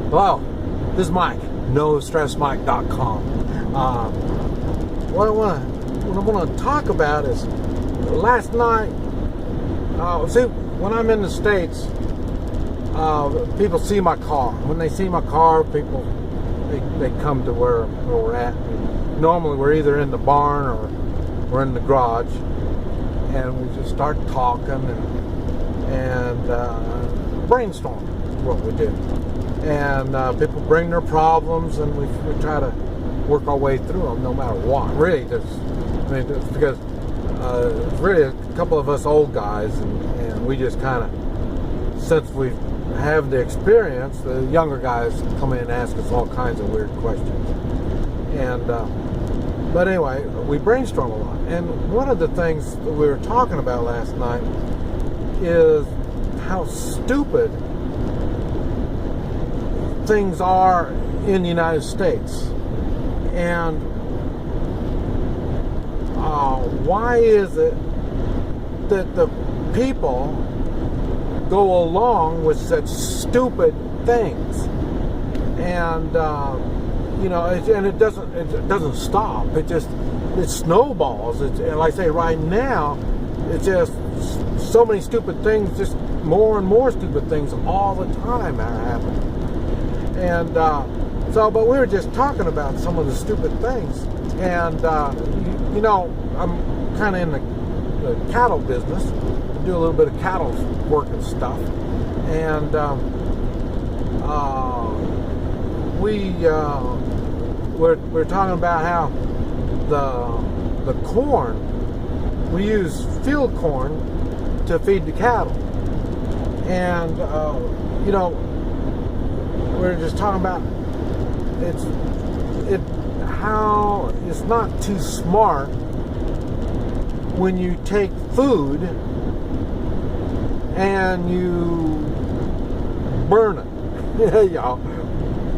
Hello, this is Mike, NoStressMike.com. What I want to talk about is last night. See, when I'm in the States, people see my car. When they see my car, people they come to where we're at. Normally, we're either in the barn or we're in the garage, and we just start talking and brainstorming is what we do. And people bring their problems, and we try to work our way through them, no matter what. Really, it's because it's really a couple of us old guys, and we just kind of, since we have the experience, the younger guys come in and ask us all kinds of weird questions. And but anyway, we brainstorm a lot. And one of the things that we were talking about last night is how stupid things are in the United States, and why is it that the people go along with such stupid things? And and it doesn't stop. It snowballs. And like I say, right now, it's just so many stupid things, just more and more stupid things all the time are happening. And but we were just talking about some of the stupid things. And, I'm kind of in the cattle business. I do a little bit of cattle work and stuff. And we're talking about how the corn, we use field corn to feed the cattle. And, we're just talking about how it's not too smart when you take food and you burn it.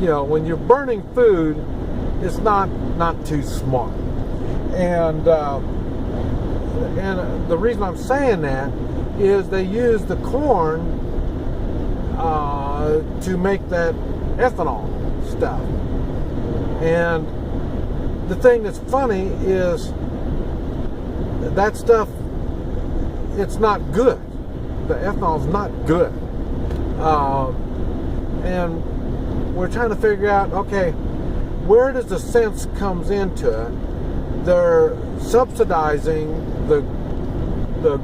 When you're burning food, it's not too smart. And the reason I'm saying that is they use the corn to make that ethanol stuff. And the thing that's funny is that stuff, it's not good. The ethanol's not good. And we're trying to figure out, okay, where does the sense comes into it? They're subsidizing the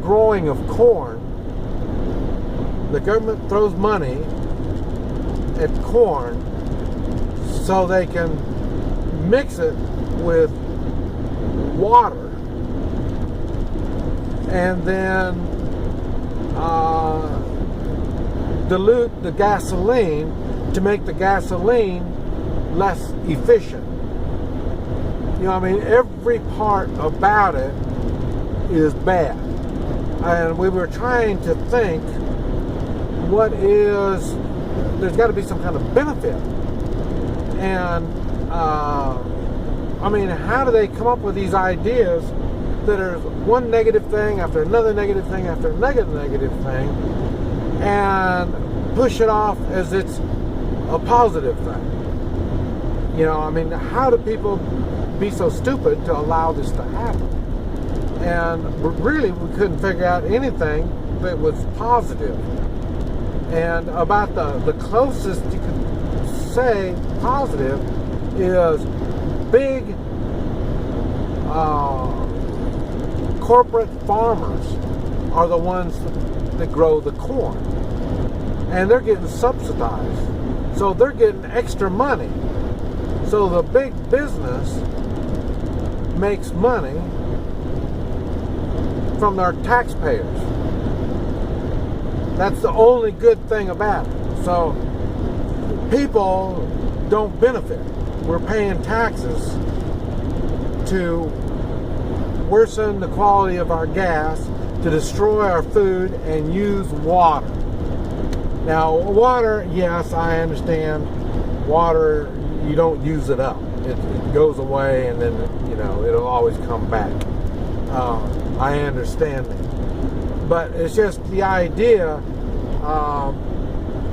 growing of corn. The government throws money at corn so they can mix it with water and then dilute the gasoline to make the gasoline less efficient. Every part about it is bad. And we were trying to think, there's got to be some kind of benefit. And how do they come up with these ideas that are one negative thing after another negative thing after another negative thing, and push it off as it's a positive thing? How do people be so stupid to allow this to happen? And really, we couldn't figure out anything that was positive. And about the closest you can say positive is big corporate farmers are the ones that grow the corn, and they're getting subsidized, so they're getting extra money. So the big business makes money from their taxpayers. That's the only good thing about it. So people don't benefit. We're paying taxes to worsen the quality of our gas, to destroy our food, and use water. Now, water, yes, I understand. Water, you don't use it up. It goes away, and then, it'll always come back. I understand that. But it's just the idea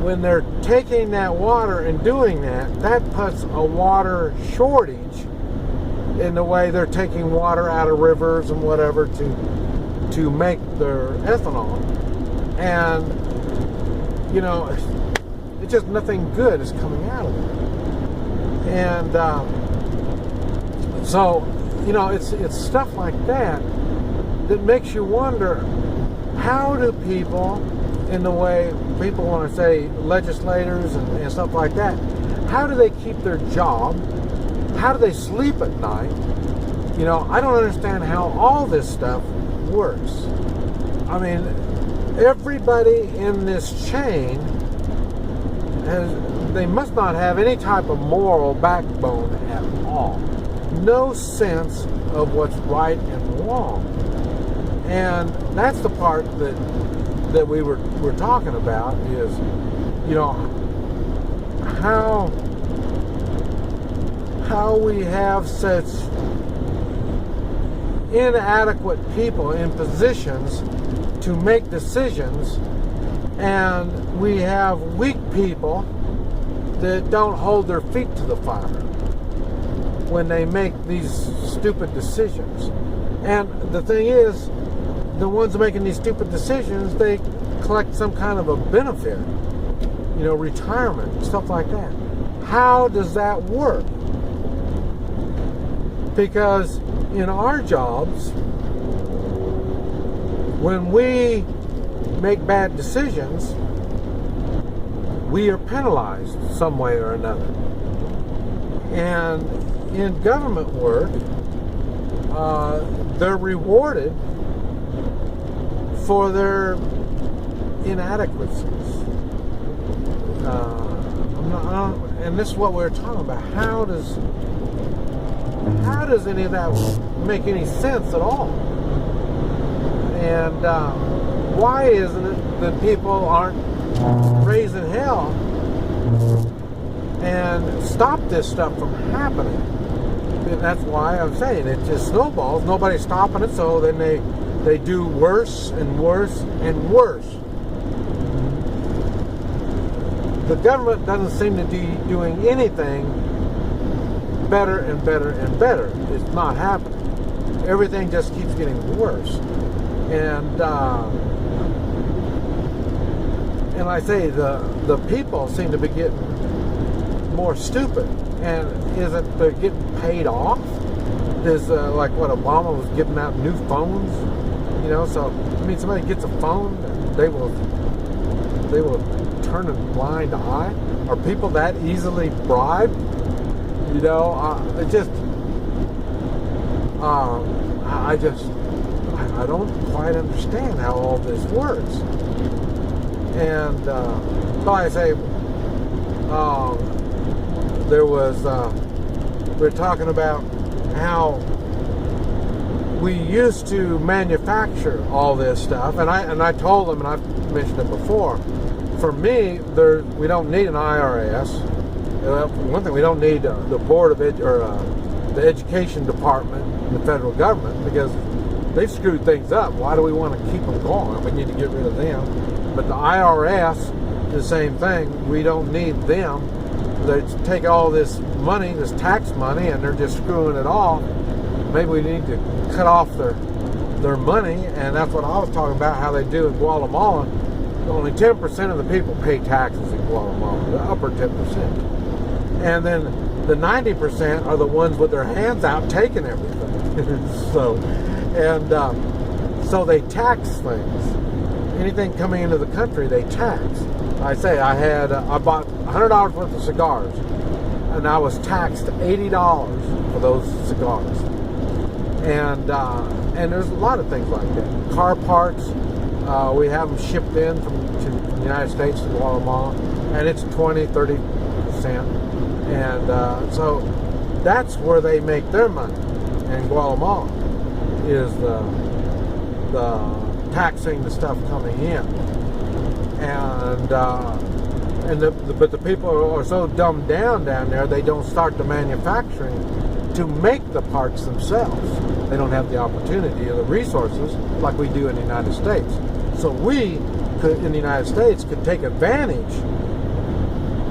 when they're taking that water and doing that, that puts a water shortage in the way they're taking water out of rivers and whatever to make their ethanol. And, you know, it's just nothing good is coming out of it. And so, you know, it's stuff like that that makes you wonder, how do people, in the way people want to say legislators and stuff like that, how do they keep their job? How do they sleep at night? You know, I don't understand how all this stuff works. I mean, everybody in this chain they must not have any type of moral backbone at all. No sense of what's right and wrong. And that's the part that we were talking about is, you know, how we have such inadequate people in positions to make decisions, and we have weak people that don't hold their feet to the fire when they make these stupid decisions. And the thing is, the ones making these stupid decisions, they collect some kind of a benefit, you know, retirement, stuff like that. How does that work? Because in our jobs, when we make bad decisions, we are penalized some way or another. And in government work, they're rewarded for their inadequacies. And this is what we're talking about. How does any of that make any sense at all? And why isn't it that people aren't raising hell and stop this stuff from happening? And that's why I'm saying it just snowballs. Nobody's stopping it, so then they do worse and worse and worse. The government doesn't seem to be doing anything better and better and better. It's not happening. Everything just keeps getting worse. And I say the people seem to be getting more stupid. And is it they're getting paid off? Is like what Obama was giving out new phones? You know, so I mean, somebody gets a phone, they will turn a blind eye. Are people that easily bribed? You know, I don't quite understand how all this works. And so I say, we're talking about how we used to manufacture all this stuff, and I told them, and I've mentioned it before. For me, we don't need an IRS. One thing, we don't need the board of the education department in the federal government, because they've screwed things up. Why do we want to keep them going? We need to get rid of them. But the IRS, the same thing. We don't need them. They take all this money, this tax money, and they're just screwing it off. Maybe we need to cut off their money, and that's what I was talking about, how they do in Guatemala. Only 10% of the people pay taxes in Guatemala, the upper 10%. And then the 90% are the ones with their hands out taking everything. So they tax things. Anything coming into the country, they tax. I bought $100 worth of cigars, and I was taxed $80 for those cigars. And there's a lot of things like that. Car parts, we have them shipped in from the United States to Guatemala, and it's 20-30%. And so that's where they make their money in Guatemala, is the taxing the stuff coming in. But the people are so dumbed down there, they don't start the manufacturing to make the parts themselves. They don't have the opportunity or the resources like we do in the United States. So we in the United States could take advantage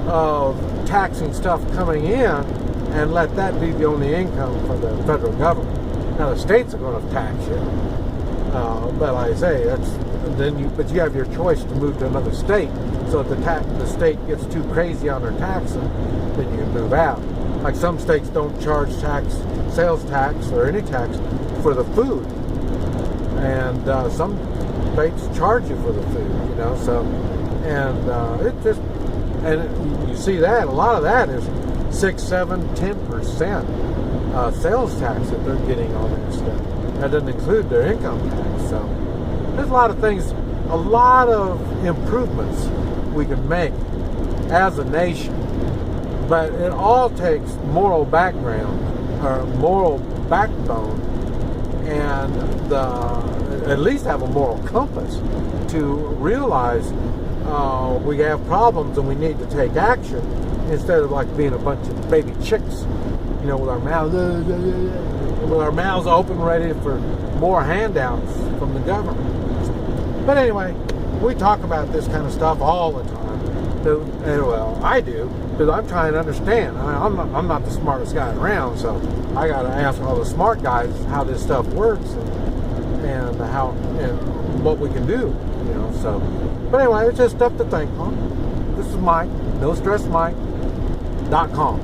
of taxing stuff coming in and let that be the only income for the federal government. Now the states are going to tax you, but like I say, but you have your choice to move to another state. So if the state gets too crazy on their taxing, then you can move out. Like some states don't charge sales tax or any tax for the food, and some states charge you for the food. So and you see that a lot of that is 6, 7, 10% sales tax that they're getting on that stuff. That doesn't include their income tax. So there's a lot of things, a lot of improvements we can make as a nation, but it all takes moral background or moral backbone, and at least have a moral compass to realize we have problems and we need to take action, instead of like being a bunch of baby chicks, with our mouths open, ready for more handouts from the government. But anyway, we talk about this kind of stuff all the time. Well, I do, because I'm trying to understand. I'm not the smartest guy around, so I got to ask all the smart guys how this stuff works and how and what we can do. So. But anyway, it's just stuff to think on. This is Mike, NoStressMike.com.